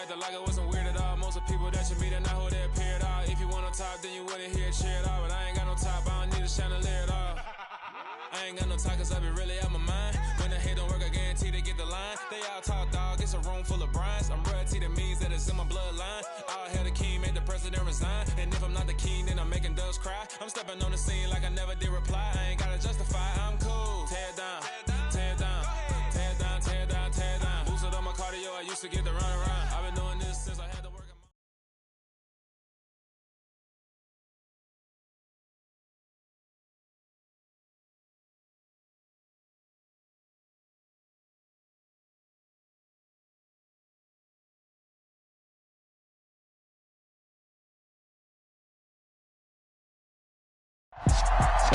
the locker wasn't weird at all. Most of the people that you meet are not who they appear at all. If you want on top, then you wouldn't hear a cheer at all. But I ain't got no top, I don't need a chandelier at all. I ain't got no talk, cause I be really out my mind. When the hate don't work, I guarantee they get the line. They all talk, dog, it's a room full of Bryans. I'm royalty, that means that it's in my bloodline. All hail the king, made the president resign. And if I'm not the king, then I'm making doves cry. I'm stepping on the scene like I never did reply. I ain't gotta justify, I'm cool. Tear down, tear down, tear down, tear down, tear down. Boosted on my cardio, I used to get the run around. I've been doing this since I had to work.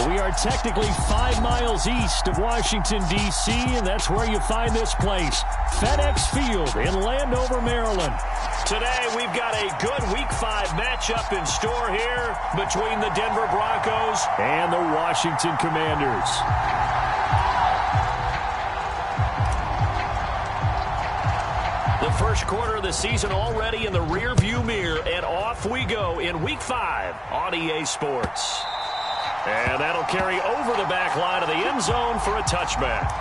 We are technically 5 miles east of Washington, D.C., and that's where you find this place, FedEx Field in Landover, Maryland. Today, we've got a good Week 5 matchup in store here between the Denver Broncos and the Washington Commanders. The first quarter of the season already in the rearview mirror, and off we go in Week 5 on EA Sports. And that'll carry over the back line of the end zone for a touchback.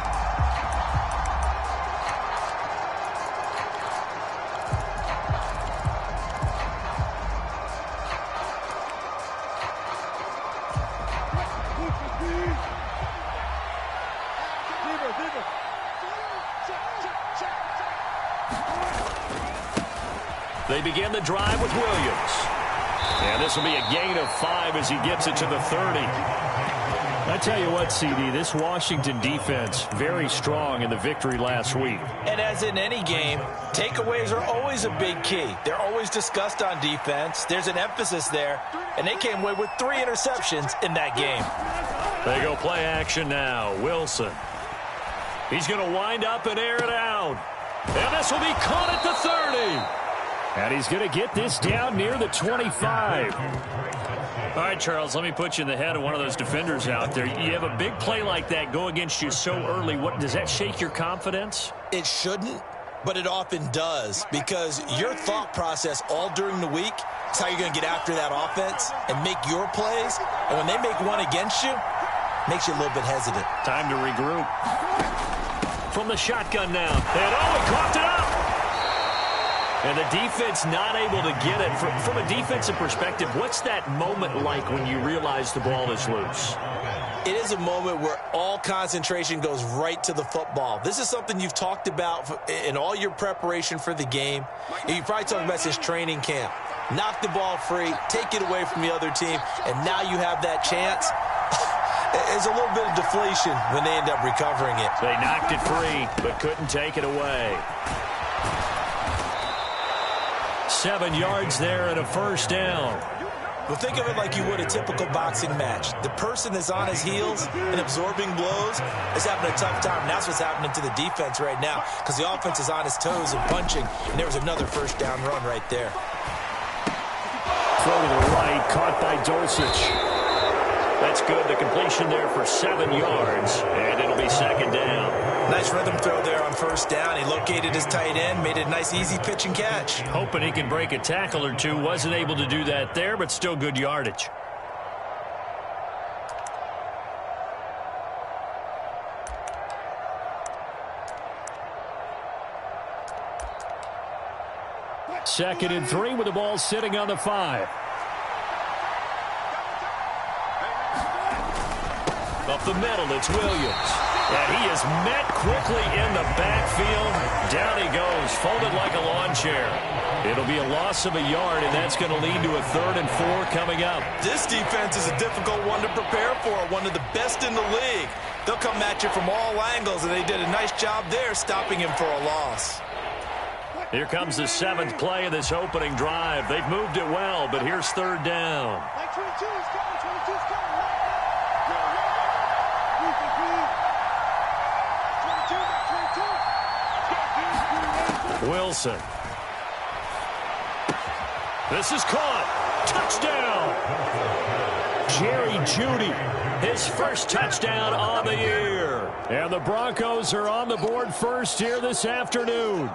They begin the drive with Williams. And this will be a gain of 5 as he gets it to the 30. I tell you what, CD, this Washington defense, very strong in the victory last week. And as in any game, takeaways are always a big key. They're always discussed on defense. There's an emphasis there, and they came away with 3 interceptions in that game. They go play action now. Wilson. He's going to wind up and air it out. And this will be caught at the 30. And he's going to get this down near the 25. All right, Charles, let me put you in the head of one of those defenders out there. You have a big play like that go against you so early. What does that shake your confidence? It shouldn't, but it often does, because your thought process all during the week is how you're going to get after that offense and make your plays. And when they make one against you, it makes you a little bit hesitant. Time to regroup. From the shotgun now. And he coughed it up. And the defense not able to get it. From a defensive perspective, what's that moment like when you realize the ball is loose? It is a moment where all concentration goes right to the football. This is something you've talked about in all your preparation for the game. And you probably talked about since training camp. Knock the ball free, take it away from the other team, and now you have that chance. There's a little bit of deflation when they end up recovering it. They knocked it free, but couldn't take it away. 7 yards there and a first down. Well, think of it like you would a typical boxing match. The person that's on his heels and absorbing blows is having a tough time. And that's what's happening to the defense right now, because the offense is on his toes and punching. And there was another first down run right there. Throw to the right, caught by Dulcich. That's good. The completion there for 7 yards, and it'll be second down. Nice rhythm throw there on first down. He located his tight end, made it a nice, easy pitch and catch. Hoping he can break a tackle or two. Wasn't able to do that there, but still good yardage. Second and 3 with the ball sitting on the 5. Up the middle, it's Williams. And he is met quickly in the backfield. Down he goes, folded like a lawn chair. It'll be a loss of a yard, and that's going to lead to a 3rd and 4 coming up. This defense is a difficult one to prepare for, one of the best in the league. They'll come at you from all angles, and they did a nice job there stopping him for a loss. Here comes the 7th play of this opening drive. They've moved it well, but here's 3rd down. Wilson. This is caught. Touchdown. Jerry Jeudy, his first touchdown on the year. And the Broncos are on the board first here this afternoon.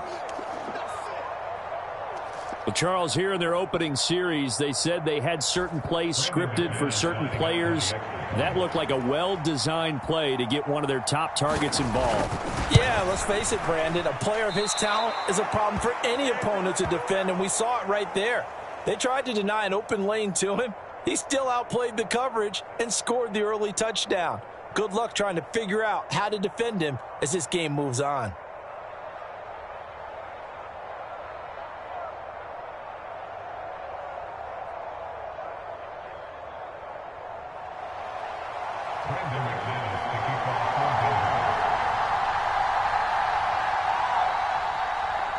Well, Charles, here in their opening series, they said they had certain plays scripted for certain players. That looked like a well-designed play to get one of their top targets involved. Yeah, let's face it, Brandon. A player of his talent is a problem for any opponent to defend, and we saw it right there. They tried to deny an open lane to him. He still outplayed the coverage and scored the early touchdown. Good luck trying to figure out how to defend him as this game moves on.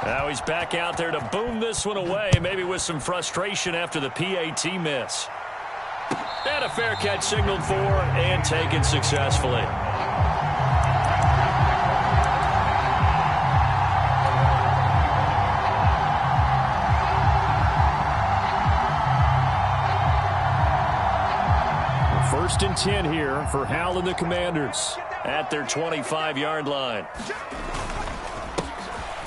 Now he's back out there to boom this one away, maybe with some frustration after the PAT miss. And a fair catch signaled for and taken successfully. First and 10 here for Hal and the Commanders at their 25-yard line.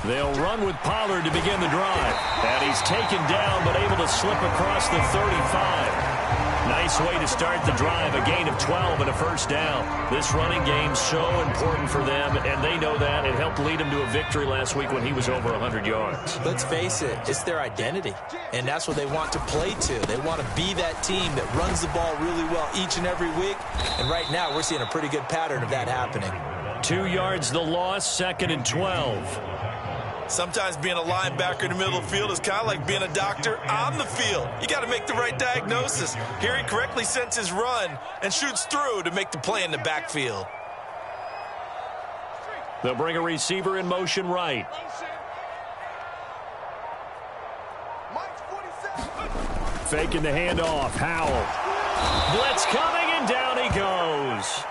They'll run with Pollard to begin the drive. And he's taken down but able to slip across the 35. Nice way to start the drive, a gain of 12 and a first down. This running game's so important for them, and they know that. It helped lead them to a victory last week when he was over 100 yards. Let's face it, it's their identity, and that's what they want to play to. They want to be that team that runs the ball really well each and every week, and right now we're seeing a pretty good pattern of that happening. 2 yards the loss, 2nd and 12. Sometimes being a linebacker in the middle of the field is kind of like being a doctor on the field. You got to make the right diagnosis. Here he correctly sends his run and shoots through to make the play in the backfield. They'll bring a receiver in motion right. Faking the handoff. Howell. Blitz coming, and down he goes.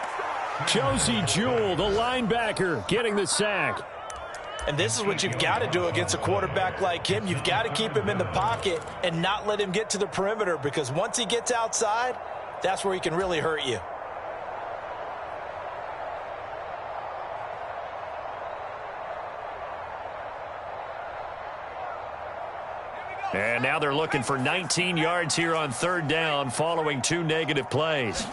Josie Jewell, the linebacker, getting the sack. And this is what you've got to do against a quarterback like him. You've got to keep him in the pocket and not let him get to the perimeter, because once he gets outside, that's where he can really hurt you. And now they're looking for 19 yards here on 3rd down following 2 negative plays.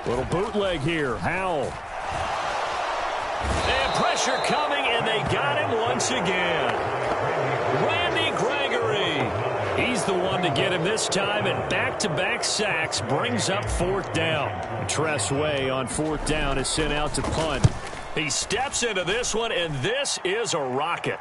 Little bootleg here. Howell. And pressure coming, and they got him once again. Randy Gregory. He's the one to get him this time, and back-to-back sacks brings up 4th down. Tress Way on 4th down is sent out to punt. He steps into this one, and this is a rocket.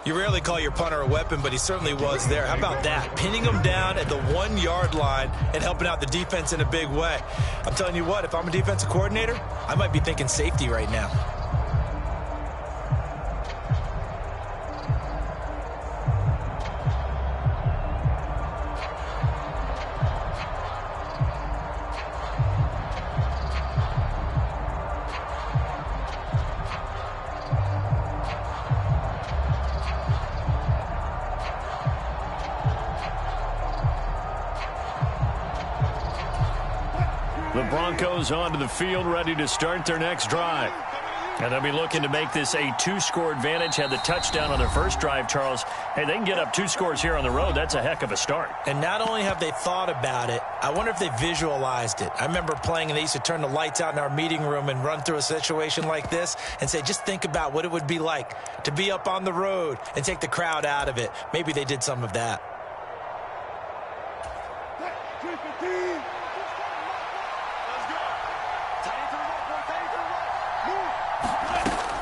You rarely call your punter a weapon, but he certainly was there. How about that? Pinning him down at the 1-yard line and helping out the defense in a big way. I'm telling you what, if I'm a defensive coordinator, I might be thinking safety right now. The Broncos onto the field, ready to start their next drive. And they'll be looking to make this a 2-score advantage. Had the touchdown on their first drive, Charles. Hey, they can get up 2 scores here on the road. That's a heck of a start. And not only have they thought about it, I wonder if they visualized it. I remember playing, and they used to turn the lights out in our meeting room and run through a situation like this and say, just think about what it would be like to be up on the road and take the crowd out of it. Maybe they did some of that.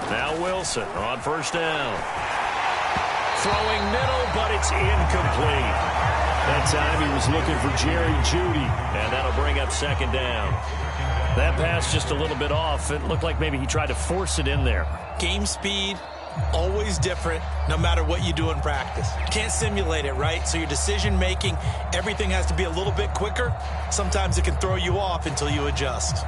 Now Wilson on 1st down. Throwing middle, but it's incomplete. That time he was looking for Jerry Jeudy, and that'll bring up 2nd down. That pass just a little bit off. It looked like maybe he tried to force it in there. Game speed, always different, no matter what you do in practice. You can't simulate it, right? So your decision-making, everything has to be a little bit quicker. Sometimes it can throw you off until you adjust.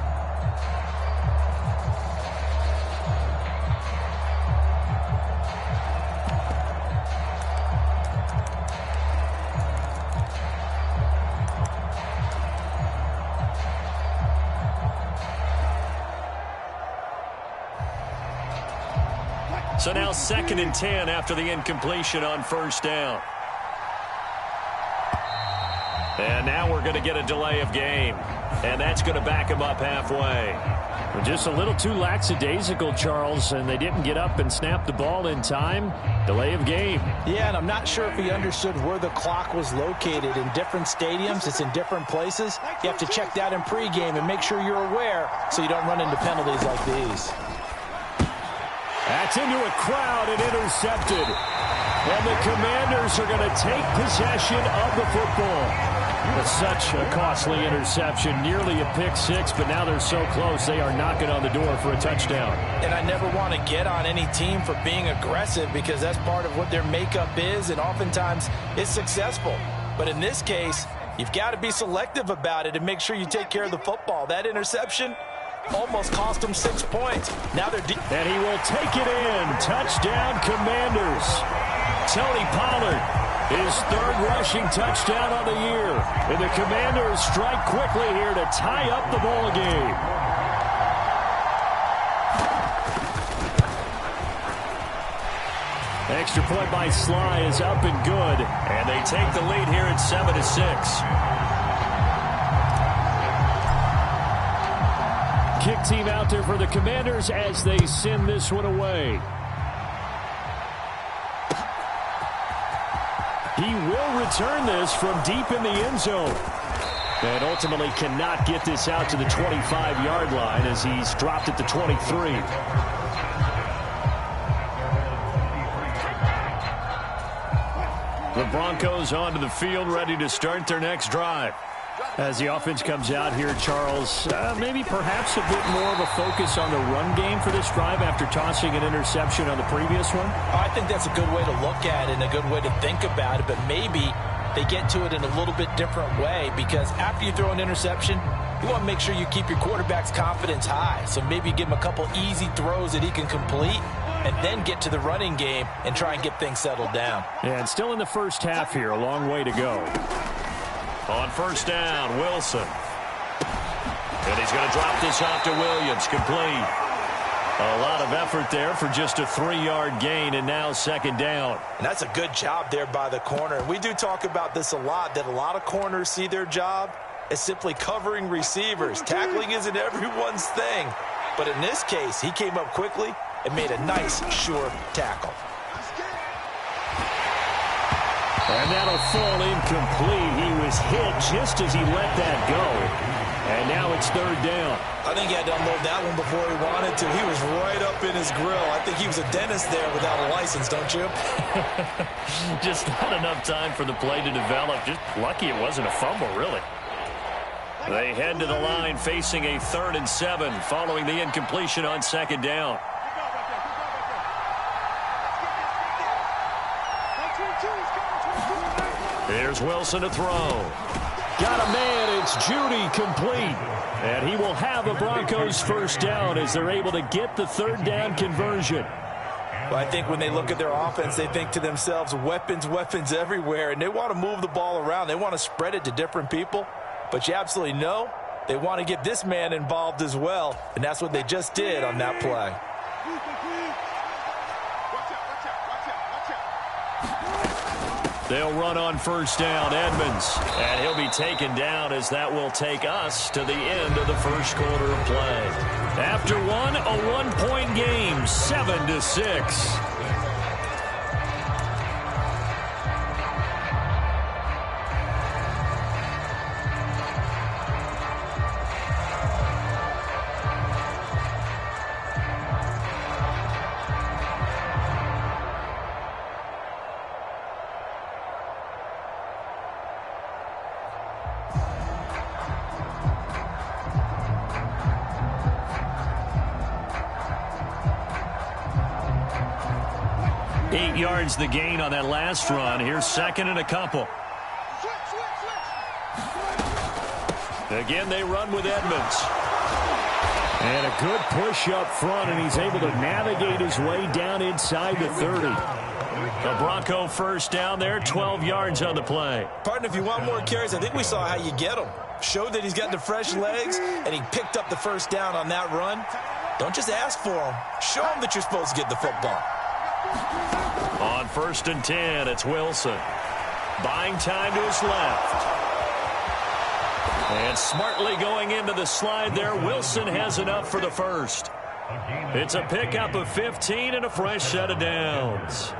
So now 2nd and 10 after the incompletion on first down. And now we're going to get a delay of game. And that's going to back him up halfway. Just a little too lackadaisical, Charles, and they didn't get up and snap the ball in time. Delay of game. Yeah, and I'm not sure if he understood where the clock was located. In different stadiums, it's in different places. You have to check that in pregame and make sure you're aware so you don't run into penalties like these. That's into a crowd and intercepted. And the Commanders are going to take possession of the football. It's such a costly interception, nearly a pick six, but now they're so close they are knocking on the door for a touchdown. And I never want to get on any team for being aggressive because that's part of what their makeup is, and oftentimes it's successful. But in this case, you've got to be selective about it and make sure you take care of the football. That interception almost cost them 6 points. Now they're deep. And he will take it in. Touchdown, Commanders. Tony Pollard. His 3rd rushing touchdown on the year. And the Commanders strike quickly here to tie up the ball game. Extra point by Sly is up and good. And they take the lead here at 7-6. Kick team out there for the Commanders as they send this one away. He will return this from deep in the end zone. And ultimately cannot get this out to the 25-yard line as he's dropped at the 23. The Broncos onto the field, ready to start their next drive. As the offense comes out here, Charles, maybe perhaps a bit more of a focus on the run game for this drive after tossing an interception on the previous one? I think that's a good way to look at it and a good way to think about it, but maybe they get to it in a little bit different way because after you throw an interception, you want to make sure you keep your quarterback's confidence high. So maybe give him a couple easy throws that he can complete and then get to the running game and try and get things settled down. And still in the first half here, a long way to go. On first down, Wilson. And he's going to drop this off to Williams, complete. A lot of effort there for just a 3-yard gain, and now 2nd down. And that's a good job there by the corner. We do talk about this a lot, that a lot of corners see their job as simply covering receivers. Tackling isn't everyone's thing. But in this case, he came up quickly and made a nice, sure tackle. And that'll fall incomplete. He was hit just as he let that go. And now it's 3rd down. I think he had to unload that one before he wanted to. He was right up in his grill. I think he was a dentist there without a license, don't you? Just not enough time for the play to develop. Just lucky it wasn't a fumble, really. They head to the line facing a 3rd and 7 following the incompletion on 2nd down. Here's Wilson to throw. Got a man. It's Judy, complete. And he will have a Broncos first down as they're able to get the 3rd down conversion. Well, I think when they look at their offense, they think to themselves, weapons, weapons everywhere. And they want to move the ball around. They want to spread it to different people. But you absolutely know they want to get this man involved as well. And that's what they just did on that play. They'll run on first down, Edmonds. And he'll be taken down as that will take us to the end of the first quarter of play. After one, a 1-point game, 7-6. Yards the gain on that last run. Here's 2nd and a couple. Again, they run with Edmonds. And a good push up front, and he's able to navigate his way down inside the 30. A Bronco first down there, 12 yards on the play. Partner, if you want more carries, I think we saw how you get him. Showed that he's got the fresh legs, and he picked up the first down on that run. Don't just ask for him. Show him that you're supposed to get the football. On 1st and 10, it's Wilson. Buying time to his left. And smartly going into the slide there, Wilson has enough for the first. It's a pickup of 15 and a fresh set of downs.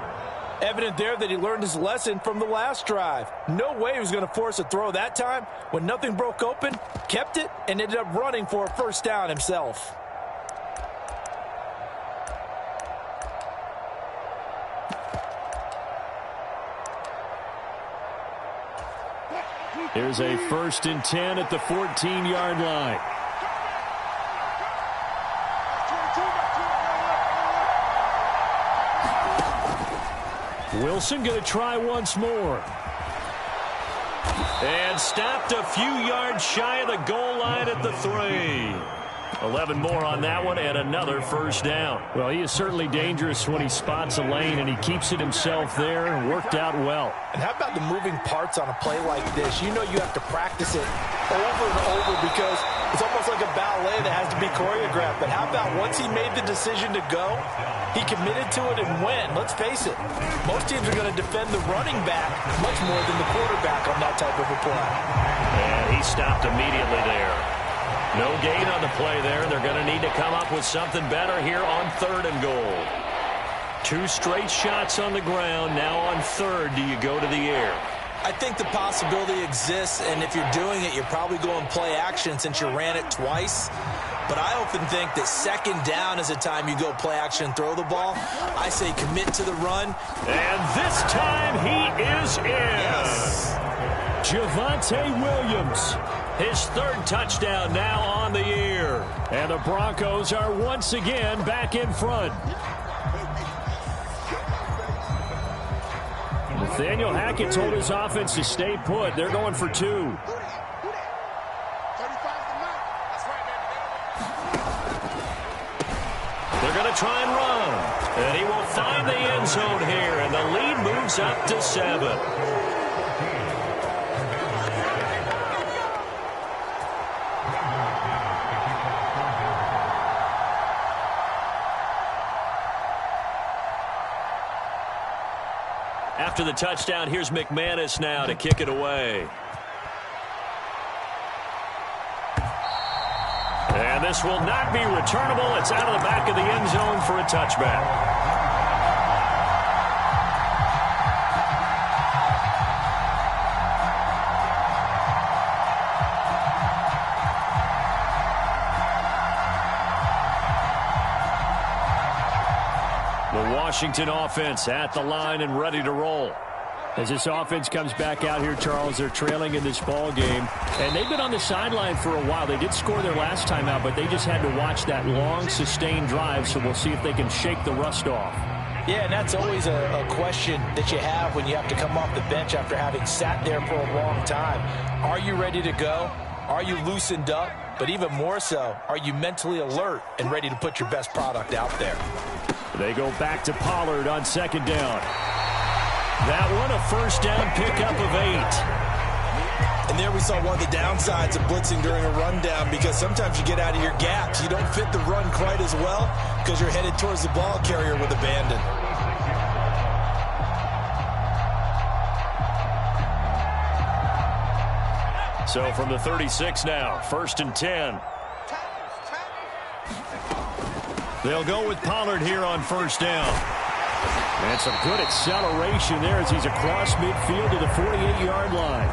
Evident there that he learned his lesson from the last drive. No way he was going to force a throw that time. When nothing broke open, kept it, and ended up running for a first down himself. Here's a 1st and 10 at the 14-yard line. Wilson going to try once more. And stopped a few yards shy of the goal line at the 3. 11 more on that one and another first down. Well, he is certainly dangerous when he spots a lane, and he keeps it himself there and worked out well. And how about the moving parts on a play like this? You know you have to practice it over and over because it's almost like a ballet that has to be choreographed. But how about once he made the decision to go, he committed to it and went. Let's face it, most teams are going to defend the running back much more than the quarterback on that type of a play. And he stopped immediately there. No gain on the play there. They're going to need to come up with something better here on 3rd and goal. 2 straight shots on the ground. Now on 3rd, do you go to the air? I think the possibility exists, and if you're doing it, you're probably going play action since you ran it twice. But I often think that 2nd down is a time you go play action and throw the ball. I say commit to the run. And this time he is in. Yes. Javonte Williams. His 3rd touchdown now on the year. And the Broncos are once again back in front. Nathaniel Hackett told his offense to stay put. They're going for 2. They're going to try and run. And he will find the end zone here. And the lead moves up to 7. After the touchdown, here's McManus now to kick it away. And this will not be returnable. It's out of the back of the end zone for a touchback. Washington offense at the line and ready to roll. As this offense comes back out here, Charles, they're trailing in this ball game. And they've been on the sideline for a while. They did score their last time out, but they just had to watch that long, sustained drive. So we'll see if they can shake the rust off. Yeah, and that's always a question that you have when you have to come off the bench after having sat there for a long time. Are you ready to go? Are you loosened up? But even more so, are you mentally alert and ready to put your best product out there? They go back to Pollard on 2nd down. That one a first down pickup of 8. And there we saw one of the downsides of blitzing during a rundown, because sometimes you get out of your gaps. You don't fit the run quite as well because you're headed towards the ball carrier with abandon. So from the 36 now, 1st and 10. They'll go with Pollard here on 1st down. And some good acceleration there as he's across midfield to the 48-yard line.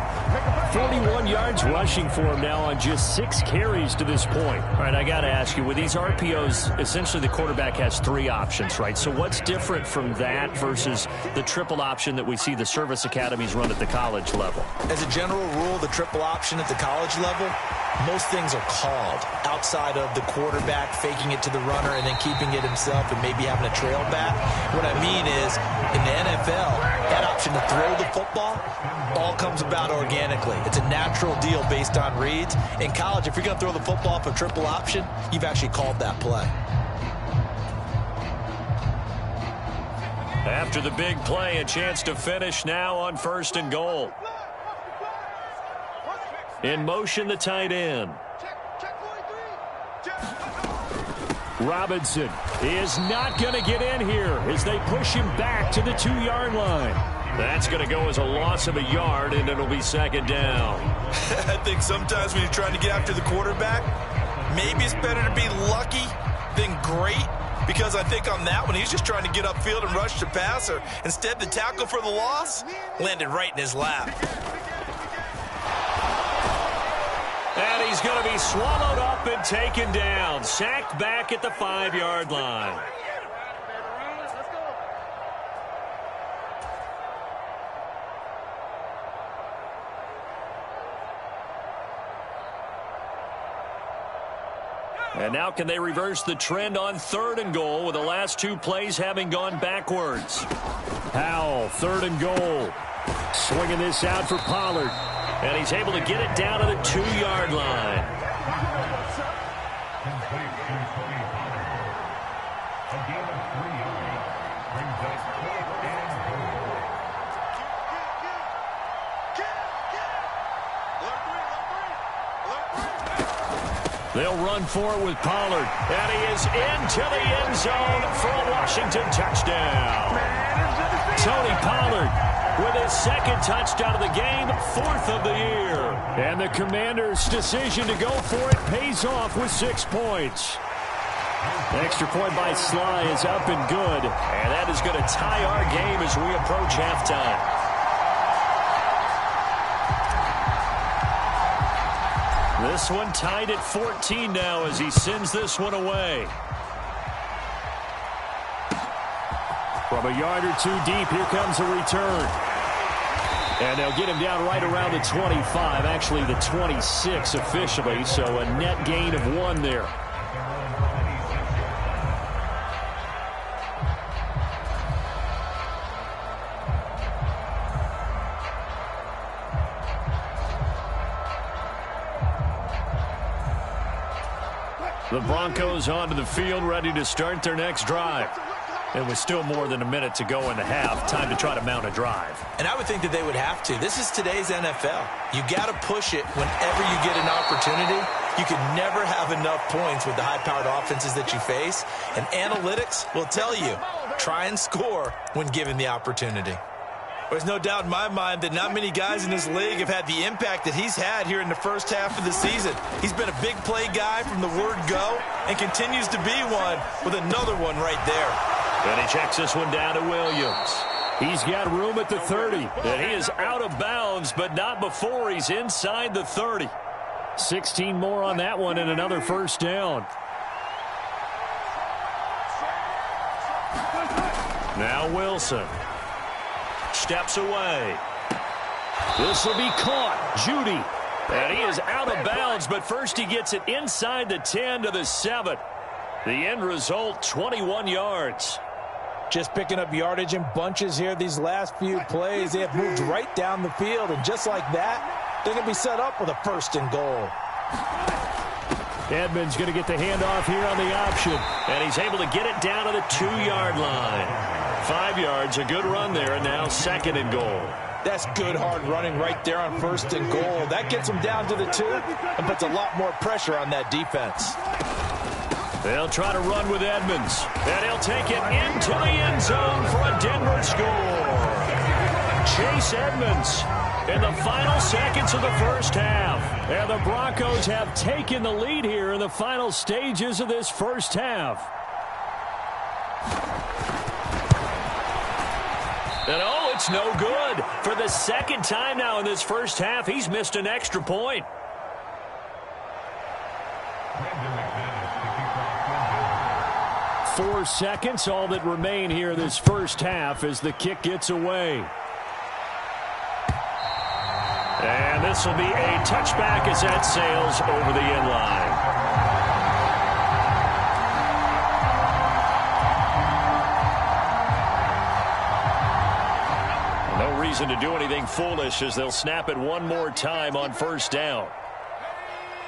41 yards rushing for him now on just 6 carries to this point. All right, I got to ask you, with these RPOs, essentially the quarterback has 3 options, right? So what's different from that versus the triple option that we see the service academies run at the college level? As a general rule, the triple option at the college level, most things are called outside of the quarterback faking it to the runner and then keeping it himself and maybe having a trail back. What I mean is, in the NFL, that option to throw the football all comes about organically. It's a natural deal based on reads. In college, if you're going to throw the football for triple option, you've actually called that play. After the big play, a chance to finish now on 1st and goal. In motion, the tight end. Robinson is not going to get in here as they push him back to the 2-yard line. That's going to go as a loss of a yard, and it'll be second down. I think sometimes when you're trying to get after the quarterback, maybe it's better to be lucky than great, because I think on that one, he's just trying to get upfield and rush the passer. Instead, the tackle for the loss landed right in his lap. And he's going to be swallowed up and taken down. Sacked back at the 5-yard line. And now can they reverse the trend on 3rd and goal with the last 2 plays having gone backwards? Howell, 3rd and goal. Swinging this out for Pollard. And he's able to get it down to the 2-yard line. They'll run for it with Pollard. And he is into the end zone for a Washington touchdown. Tony Pollard with his 2nd touchdown of the game, 4th of the year. And the Commanders' decision to go for it pays off with 6 points. The extra point by Sly is up and good. And that is going to tie our game as we approach halftime. This one tied at 14 now as he sends this one away. From a yard or 2 deep, here comes a return. And they'll get him down right around the 25, actually the 26 officially, so a net gain of 1 there. The Broncos onto the field, ready to start their next drive. It was still more than a minute to go in the half. Time to try to mount a drive. And I would think that they would have to. This is today's NFL. You got to push it whenever you get an opportunity. You can never have enough points with the high-powered offenses that you face. And analytics will tell you, try and score when given the opportunity. There's no doubt in my mind that not many guys in this league have had the impact that he's had here in the first half of the season. He's been a big play guy from the word go and continues to be one with another one right there. And he checks this one down to Williams. He's got room at the 30. And he is out of bounds, but not before he's inside the 30. 16 more on that one and another first down. Now Wilson steps away. This will be caught. Judy. And he is out of bounds, but first he gets it inside the 10 to the 7. The end result, 21 yards. Just picking up yardage in bunches here these last few plays. They have moved right down the field, and just like that, they're going to be set up with a 1st and goal. Edmonds going to get the handoff here on the option. And he's able to get it down to the 2-yard line. 5 yards, a good run there, and now 2nd and goal. That's good hard running right there on 1st and goal. That gets them down to the 2 and puts a lot more pressure on that defense. They'll try to run with Edmonds. And he'll take it into the end zone for a Denver score. Chase Edmonds in the final seconds of the first half. And the Broncos have taken the lead here in the final stages of this first half. And oh, it's no good. For the 2nd time now in this first half, he's missed an extra point. Four seconds, all that remain here this first half as the kick gets away. And this will be a touchback as that sails over the end line. No reason to do anything foolish as they'll snap it one more time on 1st down.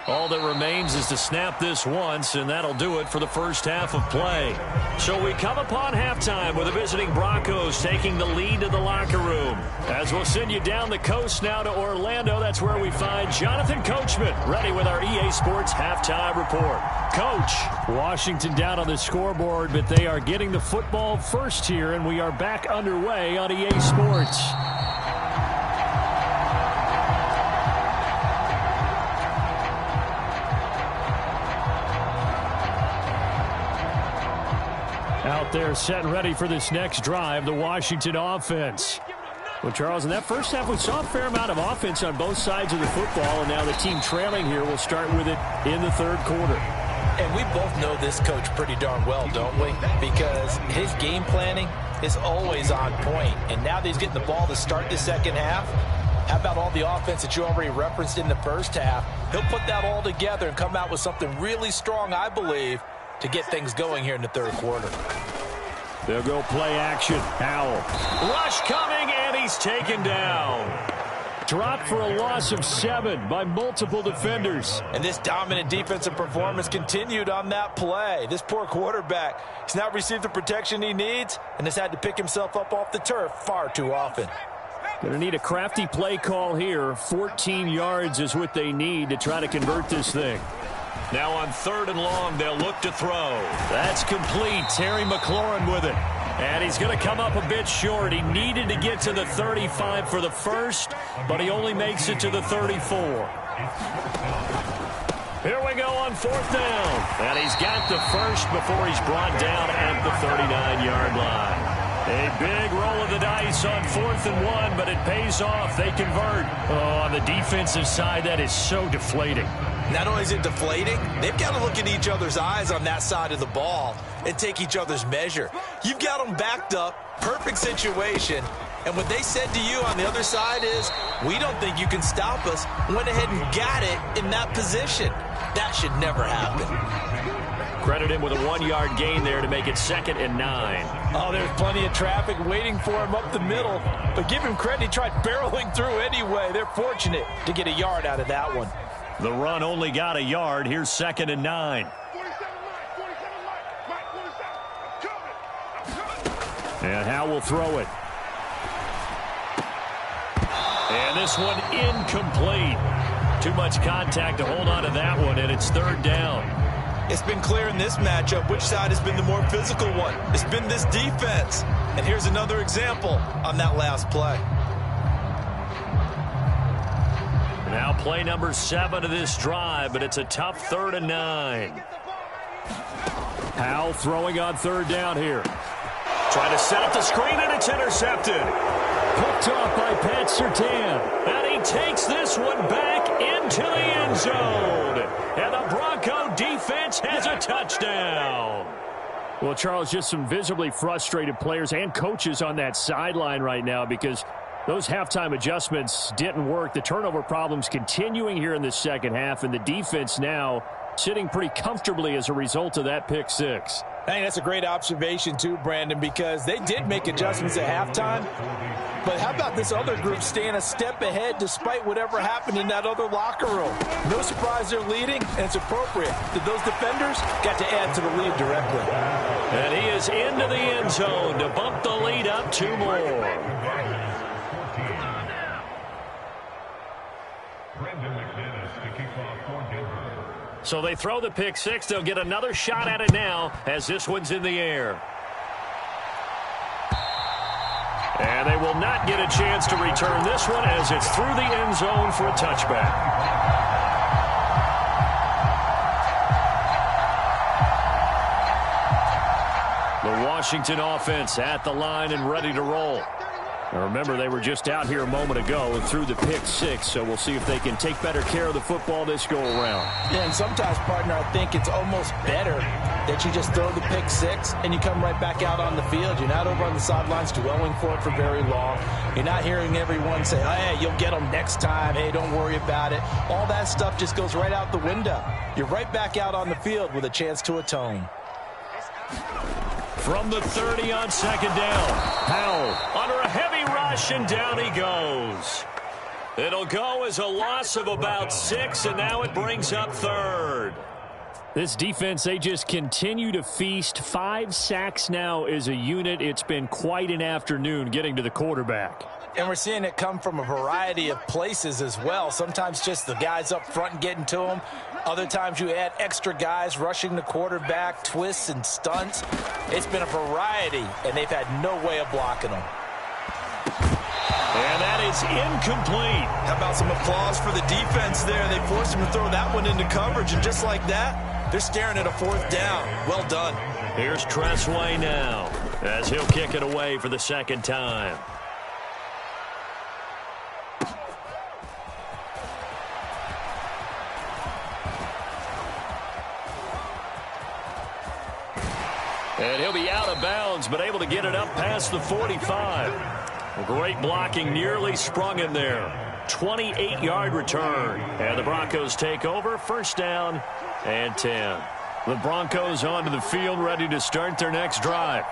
All that remains is to snap this once, and that'll do it for the first half of play. So we come upon halftime with the visiting Broncos taking the lead to the locker room. As we'll send you down the coast now to Orlando, that's where we find Jonathan Coachman ready with our EA Sports halftime report. Coach, Washington down on the scoreboard, but they are getting the football first here, and we are back underway on EA Sports. Out there set and ready for this next drive, the Washington offense. Well, Charles, in that first half, we saw a fair amount of offense on both sides of the football, and now the team trailing here will start with it in the third quarter. And we both know this coach pretty darn well, don't we? Because his game planning is always on point. And now that he's getting the ball to start the second half, how about all the offense that you already referenced in the first half? He'll put that all together and come out with something really strong, I believe, to get things going here in the third quarter. They'll go play action. Howell. Rush coming, and he's taken down. Dropped for a loss of 7 by multiple defenders. And this dominant defensive performance continued on that play. This poor quarterback, he's not received the protection he needs and has had to pick himself up off the turf far too often. Going to need a crafty play call here. 14 yards is what they need to try to convert this thing. Now on 3rd and long, they'll look to throw. That's complete. Terry McLaurin with it. And he's going to come up a bit short. He needed to get to the 35 for the first, but he only makes it to the 34. Here we go on 4th down. And he's got the first before he's brought down at the 39-yard line. A big roll of the dice on 4th and 1, but it pays off. They convert. Oh, on the defensive side, that is so deflating. Not only is it deflating, they've got to look in each other's eyes on that side of the ball and take each other's measure. You've got them backed up, perfect situation, and what they said to you on the other side is, we don't think you can stop us. Went ahead and got it in that position. That should never happen. Credit him with a 1-yard gain there to make it 2nd and 9. Oh, there's plenty of traffic waiting for him up the middle, but give him credit, he tried barreling through anyway. They're fortunate to get a yard out of that one. The run only got a yard. Here's 2nd and 9. And Howe will throw it. And this one incomplete. Too much contact to hold on to that one, and it's 3rd down. It's been clear in this matchup which side has been the more physical one. It's been this defense. And here's another example on that last play. Now play number 7 of this drive, but it's a tough 3rd and 9. Howell throwing on 3rd down here. Trying to set up the screen, and it's intercepted. Picked off by Pat Surtain. And he takes this one back into the end zone. And the Bronco defense has a touchdown. Well, Charles, just some visibly frustrated players and coaches on that sideline right now because those halftime adjustments didn't work. The turnover problems continuing here in the second half, and the defense now sitting pretty comfortably as a result of that pick 6. I think that's a great observation too, Brandon, because they did make adjustments at halftime. But how about this other group staying a step ahead despite whatever happened in that other locker room? No surprise they're leading, and it's appropriate that those defenders got to add to the lead directly. And he is into the end zone to bump the lead up 2 more. So they throw the pick 6. They'll get another shot at it now as this one's in the air. And they will not get a chance to return this one as it's through the end zone for a touchback. The Washington offense at the line and ready to roll. Now remember, they were just out here a moment ago and threw the pick 6, so we'll see if they can take better care of the football this go-around. Yeah, and sometimes, partner, I think it's almost better that you just throw the pick 6 and you come right back out on the field. You're not over on the sidelines dwelling for it for very long. You're not hearing everyone say, oh, hey, you'll get them next time. Hey, don't worry about it. All that stuff just goes right out the window. You're right back out on the field with a chance to atone. From the 30 on 2nd down, Howell under a heavy rush, and down he goes. It'll go as a loss of about 6, and now it brings up third. This defense, they just continue to feast. 5 sacks now as a unit. It's been quite an afternoon getting to the quarterback. And we're seeing it come from a variety of places as well. Sometimes just the guys up front and getting to him. Other times you add extra guys rushing the quarterback, twists and stunts. It's been a variety, and they've had no way of blocking them. And that is incomplete. How about some applause for the defense there? They forced him to throw that one into coverage, and just like that, they're staring at a 4th down. Well done. Here's Tressway now as he'll kick it away for the second time. And he'll be out of bounds, but able to get it up past the 45. Great blocking, nearly sprung him there. 28-yard return. And the Broncos take over, 1st down and 10. The Broncos onto the field, ready to start their next drive.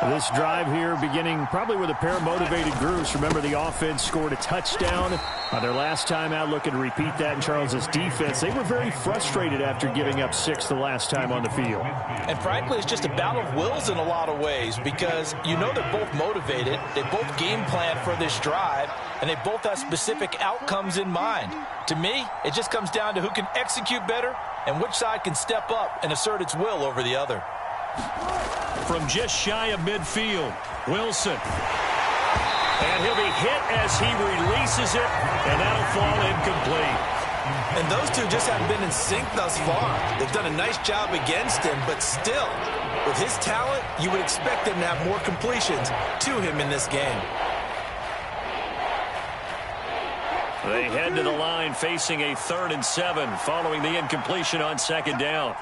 This drive here beginning probably with a pair of motivated groups. Remember, the offense scored a touchdown their last time out, looking to repeat that in Charles's defense. They were very frustrated after giving up 6 the last time on the field. And frankly, it's just a battle of wills in a lot of ways because you know they're both motivated. They both game plan for this drive, and they both have specific outcomes in mind. To me, it just comes down to who can execute better and which side can step up and assert its will over the other. From just shy of midfield, Wilson. And he'll be hit as he releases it, and that'll fall incomplete. And those two just haven't been in sync thus far. They've done a nice job against him, but still, with his talent, you would expect him to have more completions to him in this game. They head to the line facing a 3rd and 7 following the incompletion on 2nd down.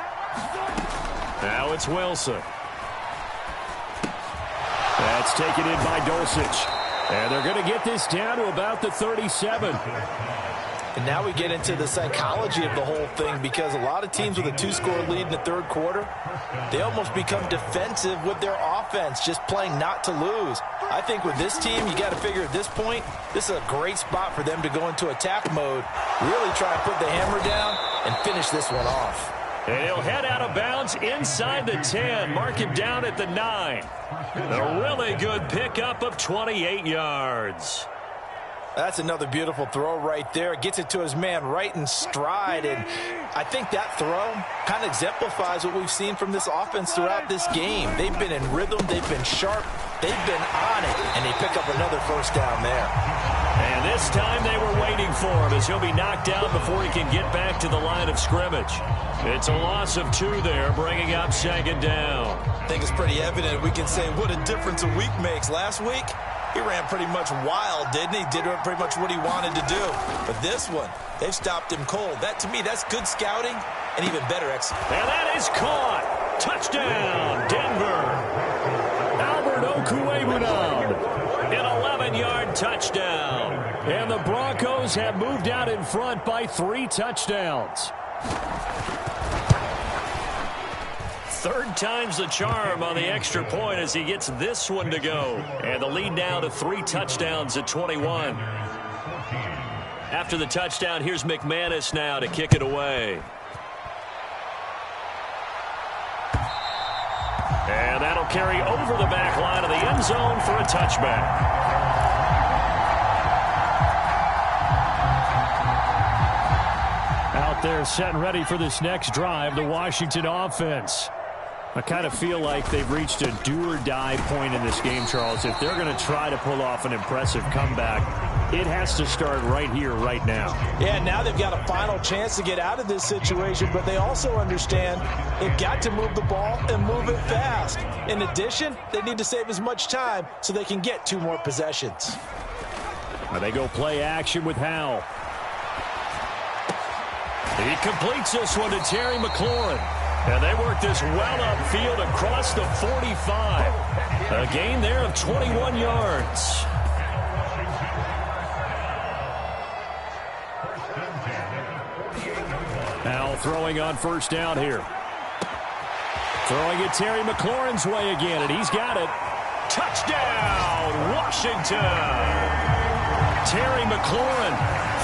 Now it's Wilson. That's taken in by Dulcich. And they're going to get this down to about the 37. And now we get into the psychology of the whole thing because a lot of teams with a 2-score lead in the 3rd quarter, they almost become defensive with their offense, just playing not to lose. I think with this team, you got to figure at this point, this is a great spot for them to go into attack mode, really try to put the hammer down and finish this one off. And he'll head out of bounds inside the 10. Mark him down at the 9. A really good pickup of 28 yards. That's another beautiful throw right there. Gets it to his man right in stride. And I think that throw kind of exemplifies what we've seen from this offense throughout this game. They've been in rhythm. They've been sharp. They've been on it. And they pick up another 1st down there. And this time they were waiting for him as he'll be knocked down before he can get back to the line of scrimmage. It's a loss of 2 there, bringing up 2nd down. I think it's pretty evident we can say what a difference a week makes. Last week, he ran pretty much wild, didn't he? Did pretty much what he wanted to do. But this one, they've stopped him cold. That, to me, that's good scouting and even better execution. And that is caught. Touchdown, Denver. Albert Okwuegbunam. An 11-yard touchdown. And the Broncos have moved out in front by 3 touchdowns. 3rd time's the charm on the extra point as he gets this one to go. And the lead now to 3 touchdowns at 21. After the touchdown, here's McManus now to kick it away. And that'll carry over the back line of the end zone for a touchback. Out there set and ready for this next drive, the Washington offense. I kind of feel like they've reached a do-or-die point in this game, Charles. If they're going to try to pull off an impressive comeback, it has to start right here, right now. Yeah, now they've got a final chance to get out of this situation, but they also understand they've got to move the ball and move it fast. In addition, they need to save as much time so they can get 2 more possessions. Now they go play action with Howell. He completes this one to Terry McLaurin. And they work this well upfield across the 45. A gain there of 21 yards. Now throwing on 1st down here. Throwing it Terry McLaurin's way again, and he's got it. Touchdown, Washington. Terry McLaurin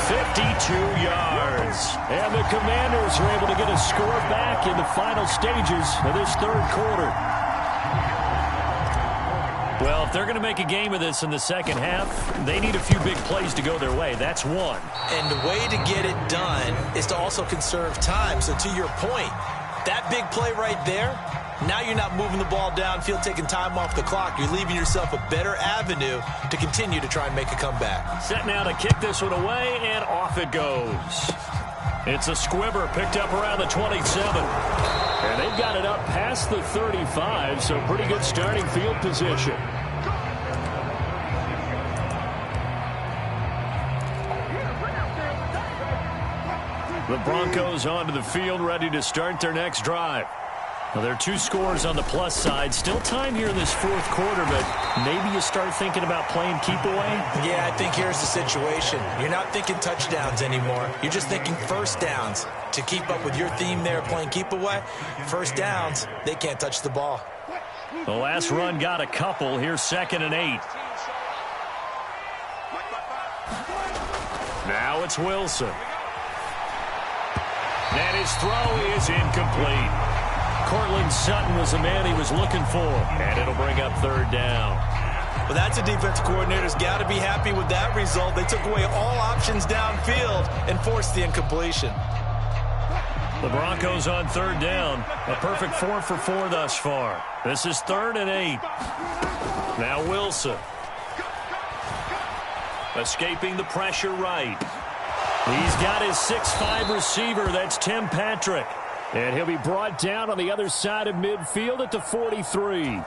52 yards. And the Commanders are able to get a score back in the final stages of this third quarter. Well, if they're going to make a game of this in the second half, they need a few big plays to go their way. That's one. And the way to get it done is to also conserve time. So to your point, that big play right there, now you're not moving the ball downfield, taking time off the clock. You're leaving yourself a better avenue to continue to try and make a comeback. Set now to kick this one away, and off it goes. It's a squibber picked up around the 27. And they've got it up past the 35, so pretty good starting field position. The Broncos onto the field, ready to start their next drive. Well, there are two scores on the plus side. Still time here in this fourth quarter, but maybe you start thinking about playing keep away? Yeah, I think here's the situation. You're not thinking touchdowns anymore. You're just thinking first downs. To keep up with your theme there, playing keep away, first downs, they can't touch the ball. The last run got a couple. Here's 2nd and 8. Now it's Wilson. And his throw is incomplete. Cortland Sutton was the man he was looking for. And it'll bring up 3rd down. Well, that's a defensive coordinator's got to be happy with that result. They took away all options downfield and forced the incompletion. The Broncos on 3rd down. A perfect 4 for 4 thus far. This is 3rd and 8. Now Wilson. Escaping the pressure right. He's got his 6'5 receiver. That's Tim Patrick. And he'll be brought down on the other side of midfield at the 43.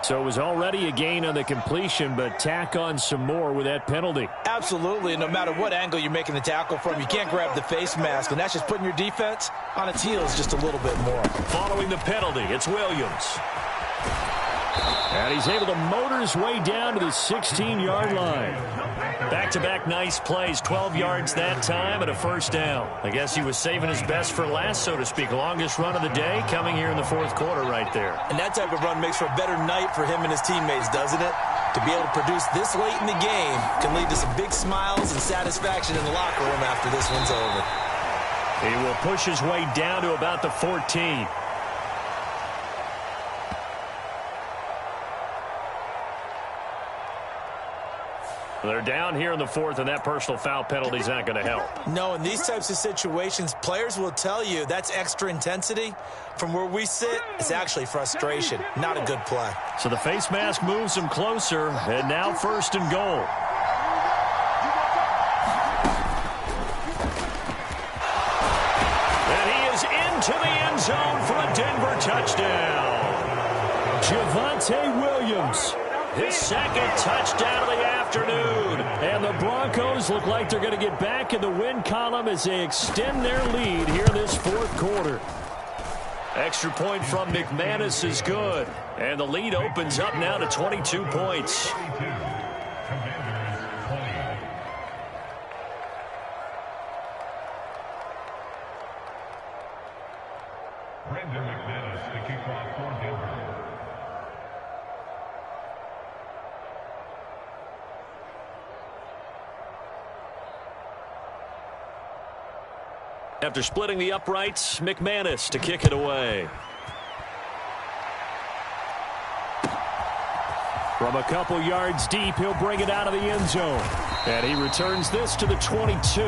So it was already a gain on the completion, but tack on some more with that penalty. Absolutely. No matter what angle you're making the tackle from, you can't grab the face mask, and that's just putting your defense on its heels just a little bit more. Following the penalty, it's Williams. And he's able to motor his way down to the 16-yard line. Back-to-back nice plays, 12 yards that time and a 1st down. I guess he was saving his best for last, so to speak. Longest run of the day coming here in the 4th quarter right there. And that type of run makes for a better night for him and his teammates, doesn't it? To be able to produce this late in the game can lead to some big smiles and satisfaction in the locker room after this one's over. He will push his way down to about the 14. They're down here in the 4th, and that personal foul penalty is not going to help. No, in these types of situations, players will tell you that's extra intensity. From where we sit, it's actually frustration. Not a good play. So the face mask moves him closer, and now 1st and goal. And he is into the end zone for a Denver touchdown. Javonte Williams. His 2nd touchdown of the afternoon. And the Broncos look like they're going to get back in the win column as they extend their lead here in this 4th quarter. Extra point from McManus is good. And the lead opens up now to 22 points. After splitting the uprights, McManus to kick it away. From a couple yards deep, he'll bring it out of the end zone. And he returns this to the 22.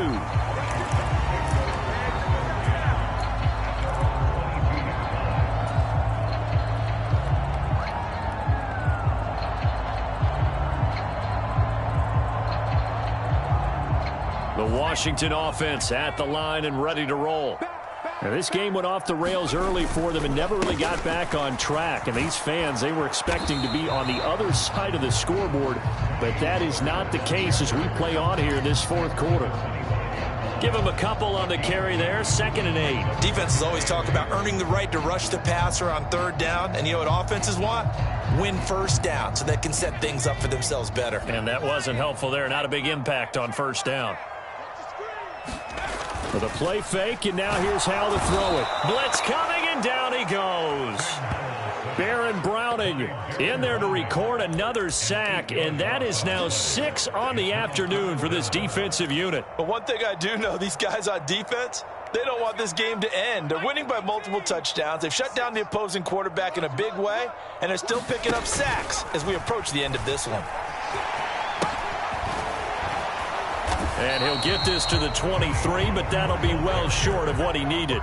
The Washington offense at the line and ready to roll. Now, this game went off the rails early for them and never really got back on track. And these fans, they were expecting to be on the other side of the scoreboard, but that is not the case as we play on here in this 4th quarter. Give him a couple on the carry there, 2nd and 8. Defenses always talk about earning the right to rush the passer on 3rd down. And you know what offenses want? Win 1st down so they can set things up for themselves better. And that wasn't helpful there. Not a big impact on 1st down. For the play fake, and now here's how to throw it. Blitz coming, and down he goes. Baron Browning in there to record another sack, and that is now 6 on the afternoon for this defensive unit. But one thing I do know, these guys on defense, they don't want this game to end. They're winning by multiple touchdowns. They've shut down the opposing quarterback in a big way, and they're still picking up sacks as we approach the end of this one. And he'll get this to the 23, but that'll be well short of what he needed.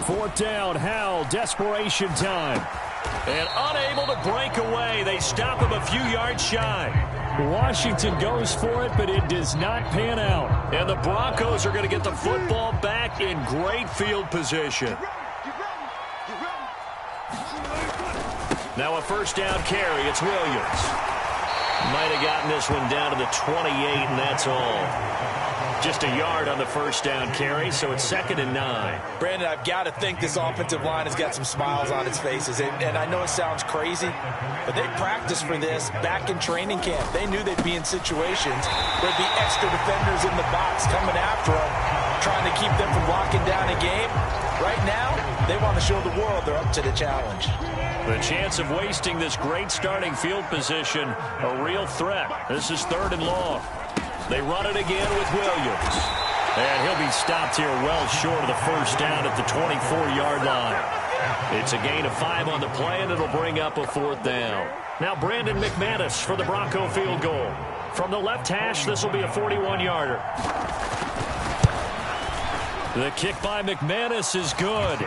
Fourth down, Howell, desperation time. And unable to break away. They stop him a few yards shy. Washington goes for it, but it does not pan out. And the Broncos are going to get the football back in great field position. Now a first down carry. It's Williams. Might have gotten this one down to the 28, and that's all. Just a yard on the first down carry, so it's 2nd and 9. Brandon, I've got to think this offensive line has got some smiles on its faces. And I know it sounds crazy, but they practiced for this back in training camp. They knew they'd be in situations where there'd be extra defenders in the box coming after them, trying to keep them from locking down a game. Right now, they want to show the world they're up to the challenge. The chance of wasting this great starting field position, a real threat. This is 3rd and long. They run it again with Williams. And he'll be stopped here well short of the first down at the 24-yard line. It's a gain of 5 on the play, and it'll bring up a 4th down. Now Brandon McManus for the Bronco field goal. From the left hash, this will be a 41-yarder. The kick by McManus is good.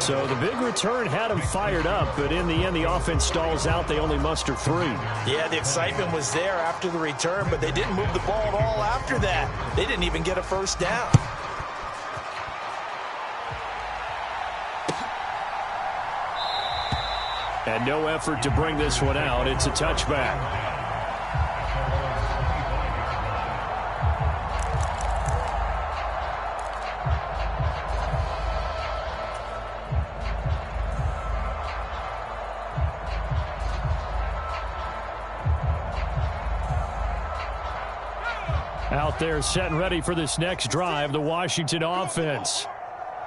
So the big return had him fired up, but in the end, the offense stalls out. They only muster 3. Yeah, the excitement was there after the return, but they didn't move the ball at all after that. They didn't even get a first down. And no effort to bring this one out. It's a touchback. Out there set and ready for this next drive, the Washington offense.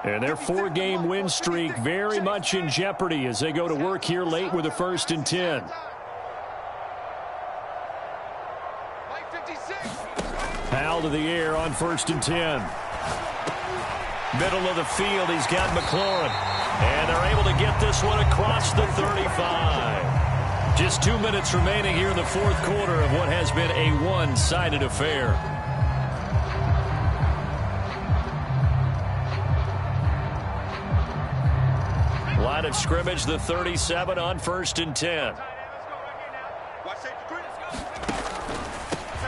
And their 4-game win streak very much in jeopardy as they go to work here late with a 1st and 10. Howell to the air on 1st and 10. Middle of the field, he's got McLaurin. And they're able to get this one across the 35. Just 2 minutes remaining here in the 4th quarter of what has been a one-sided affair. Line of scrimmage, the 37 on 1st and 10.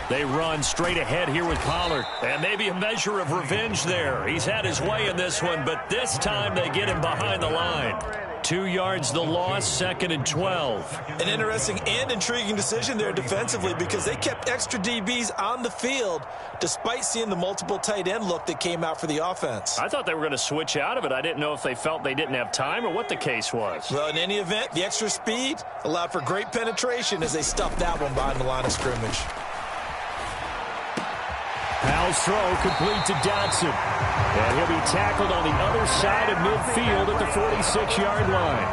They run straight ahead here with Pollard. And maybe a measure of revenge there. He's had his way in this one, but this time they get him behind the line. 2 yards the loss, 2nd and 12. An interesting and intriguing decision there defensively because they kept extra DBs on the field despite seeing the multiple tight end look that came out for the offense. I thought they were going to switch out of it. I didn't know if they felt they didn't have time or what the case was. Well, in any event, the extra speed allowed for great penetration as they stuffed that one behind the line of scrimmage. Howell's throw complete to Dotson. And he'll be tackled on the other side of midfield at the 46-yard line.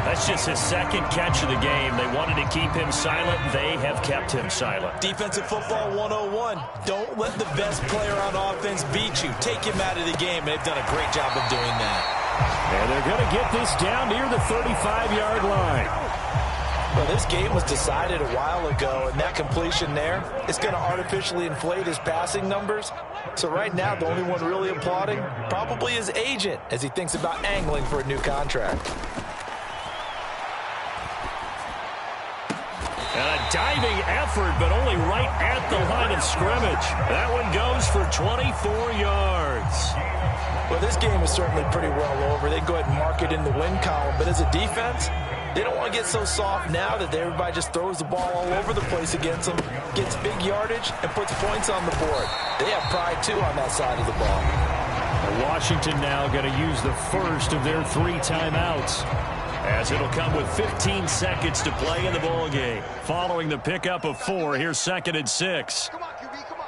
That's just his 2nd catch of the game. They wanted to keep him silent. They have kept him silent. Defensive football 101. Don't let the best player on offense beat you. Take him out of the game, and they've done a great job of doing that. And they're going to get this down near the 35-yard line. Well, this game was decided a while ago, and that completion there is going to artificially inflate his passing numbers. So right now, the only one really applauding probably his agent as he thinks about angling for a new contract. And a diving effort, but only right at the line of scrimmage. That one goes for 24 yards. Well, this game is certainly pretty well over. They go ahead and mark it in the win column. But as a defense, they don't want to get so soft now that everybody just throws the ball all over the place against them, gets big yardage, and puts points on the board. They have pride, too, on that side of the ball. And Washington now going to use the first of their 3 timeouts, as it'll come with 15 seconds to play in the ball game. Following the pickup of 4, here's 2nd and 6. Come on, QB, come on.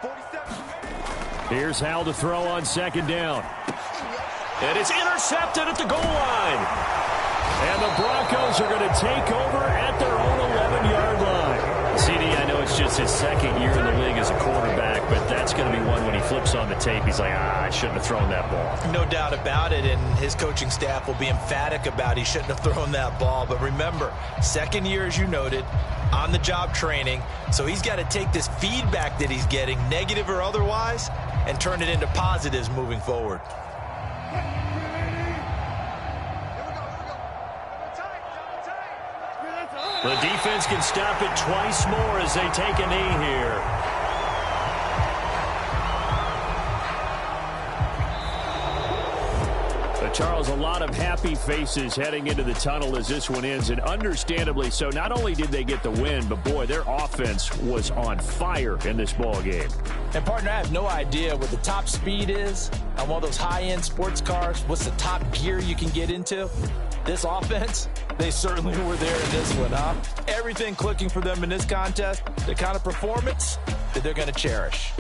47. Here's Hal to throw on second down. And it's intercepted at the goal line. And the Broncos are going to take over at their own 11-yard line. CD, I know it's just his second year in the league as a quarterback, but that's going to be one when he flips on the tape. He's like, I shouldn't have thrown that ball. No doubt about it, and his coaching staff will be emphatic about he shouldn't have thrown that ball. But remember, second year, as you noted, on-the-job training. So he's got to take this feedback that he's getting, negative or otherwise, and turn it into positives moving forward. The defense can stop it twice more as they take a knee here. Charles, a lot of happy faces heading into the tunnel as this one ends, and understandably so. Not only did they get the win, but, boy, their offense was on fire in this ball game. And, partner, I have no idea what the top speed is on one of those high-end sports cars. What's the top gear you can get into? This offense, they certainly were there in this one, huh? Everything clicking for them in this contest, the kind of performance that they're going to cherish.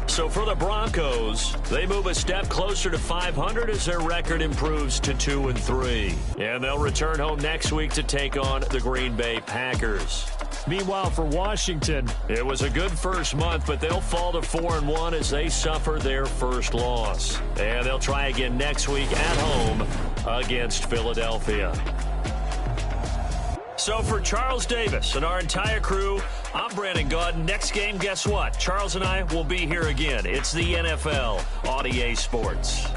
So for the Broncos, they move a step closer to 500 as their record improves to 2-3. And they'll return home next week to take on the Green Bay Packers. Meanwhile, for Washington, it was a good first month, but they'll fall to 4-1 as they suffer their first loss. And they'll try again next week at home against Philadelphia. So for Charles Davis and our entire crew, I'm Brandon Gaudin. Next game, guess what? Charles and I will be here again. It's the NFL on EA Sports.